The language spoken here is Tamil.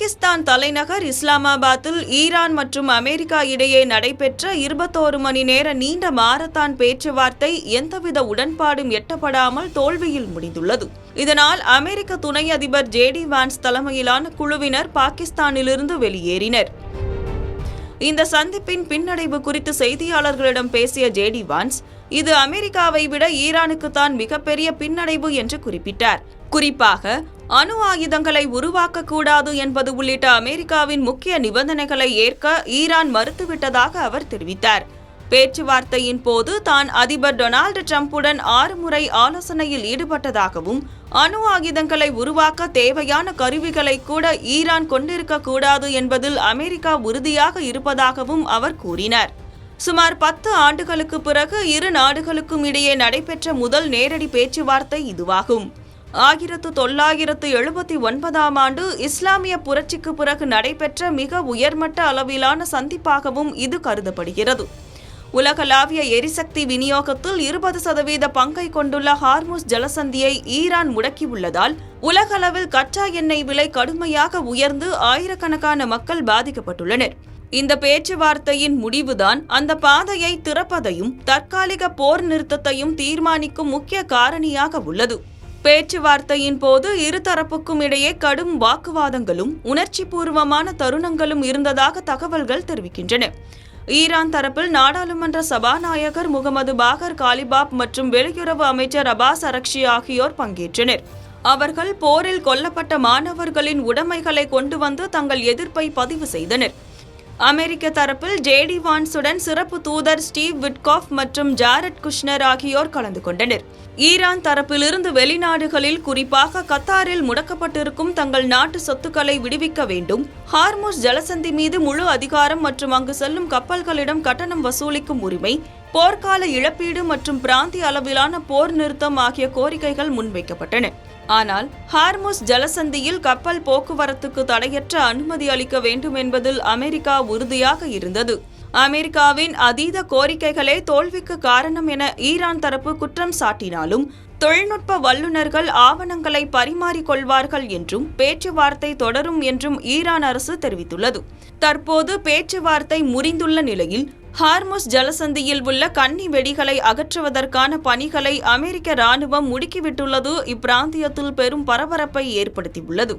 பாகிஸ்தான் தலைநகர் இஸ்லாமாபாத்தில் ஈரான் மற்றும் அமெரிக்கா இடையே நடைபெற்ற 21 மணி நேர நீண்ட மாரத்தான் பேச்சுவார்த்தை எந்தவித உடன்பாடும் எட்டப்படாமல் தோல்வியில் முடிந்துள்ளது. இதனால் அமெரிக்க துணை அதிபர் ஜேடி வான்ஸ் தலைமையிலான குழுவினர் பாகிஸ்தானிலிருந்து வெளியேறினர். இந்த சந்திப்பின் பின்னடைவு குறித்து செய்தியாளர்களிடம் பேசிய ஜேடி வான்ஸ், இது அமெரிக்காவை விட ஈரானுக்குத்தான் மிகப்பெரிய பின்னடைவு என்று குறிப்பிட்டார். குறிப்பாக அணு ஆயுதங்களை உருவாக்கக்கூடாது என்பது உள்ளிட்ட அமெரிக்காவின் முக்கிய நிபந்தனைகளை ஏற்க ஈரான் மறுத்துவிட்டதாக அவர் தெரிவித்தார். பேச்சுவார்த்தையின் போது தான் அதிபர் டொனால்டு டிரம்புடன் 6 முறை ஆலோசனையில் ஈடுபட்டதாகவும் அணு ஆயுதங்களை உருவாக்க தேவையான கருவிகளை கூட ஈரான் கொண்டிருக்கக்கூடாது என்பதில் அமெரிக்கா உறுதியாக இருப்பதாகவும் அவர் கூறினார். சுமார் 10 ஆண்டுகளுக்கு பிறகு இரு நாடுகளுக்கும் இடையே நடைபெற்ற முதல் நேரடி பேச்சுவார்த்தை இதுவாகும். 1979ஆம் ஆண்டு இஸ்லாமிய புரட்சிக்கு பிறகு நடைபெற்ற மிக உயர்மட்ட அளவிலான சந்திப்பாகவும் இது கருதப்படுகிறது. உலகளாவிய எரிசக்தி விநியோகத்தில் 20% பங்கை கொண்டுள்ள ஹார்முஸ் ஜலசந்தியை ஈரான் முடக்கியுள்ளதால் உலகளவில் கச்சா எண்ணெய் விலை கடுமையாக உயர்ந்து ஆயிரக்கணக்கான மக்கள் பாதிக்கப்பட்டுள்ளனர். இந்த பேச்சுவார்த்தையின் முடிவுதான் அந்த பாதையை திறப்பதையும் தற்காலிக போர் நிறுத்தத்தையும் தீர்மானிக்கும் முக்கிய காரணியாக உள்ளது. பேச்சுவார்த்தையின் போது இருதரப்புக்கும் இடையே கடும் வாக்குவாதங்களும் உணர்ச்சிபூர்வமான தருணங்களும் இருந்ததாக தகவல்கள் தெரிவிக்கின்றன. ஈரான் தரப்பில் நாடாளுமன்ற சபாநாயகர் முகமது பாகர் காலிபாப் மற்றும் வெளியுறவு அமைச்சர் அப்பாஸ் அரக்ஷி ஆகியோர் பங்கேற்றனர். அவர்கள் போரில் கொல்லப்பட்ட மாணவர்களின் உடைமைகளை கொண்டு வந்து தங்கள் எதிர்ப்பை பதிவு செய்தனர். அமெரிக்க தரப்பில் ஜேடி வான்ஸுடன் சிறப்பு தூதர் ஸ்டீவ் விட்காஃப் மற்றும் ஜாரட் குஷ்னர் ஆகியோர் கலந்து கொண்டனர். ஈரான் தரப்பிலிருந்து வெளிநாடுகளில் குறிப்பாக கத்தாரில் முடக்கப்பட்டிருக்கும் தங்கள் நாட்டு சொத்துக்களை விடுவிக்க வேண்டும், ஹார்முஸ் ஜலசந்தி மீது முழு அதிகாரம் மற்றும் அங்கு செல்லும் கப்பல்களிடம் கட்டணம் வசூலிக்கும் உரிமை, போர்க்கால இழப்பீடு மற்றும் பிராந்திய அளவிலான போர் நிறுத்தம் ஆகிய கோரிக்கைகள் முன்வைக்கப்பட்டன. ஆனால் ஹார்முஸ் ஜலசந்தியில் கப்பல் போக்குவரத்துக்கு தடையற்ற அனுமதி அளிக்க வேண்டும் என்பதில் அமெரிக்கா உறுதியாக இருந்தது. அமெரிக்காவின் அதீத கோரிக்கைகளே தோல்விக்கு காரணம் என ஈரான் தரப்பு குற்றம் சாட்டினாலும் தொழில்நுட்ப வல்லுநர்கள் ஆவணங்களை பரிமாறிக்கொள்வார்கள் என்றும் பேச்சுவார்த்தை தொடரும் என்றும் ஈரான் அரசு தெரிவித்துள்ளது. தற்போது பேச்சுவார்த்தை முறிந்துள்ள நிலையில் ஹார்முஸ் ஜலசந்தியில் உள்ள கன்னி வெடிகளை அகற்றுவதற்கான பணிகளை அமெரிக்க ராணுவம் முடுக்கிவிட்டுள்ளது இப்பிராந்தியத்தில் பெரும் பரபரப்பை ஏற்படுத்தியுள்ளது.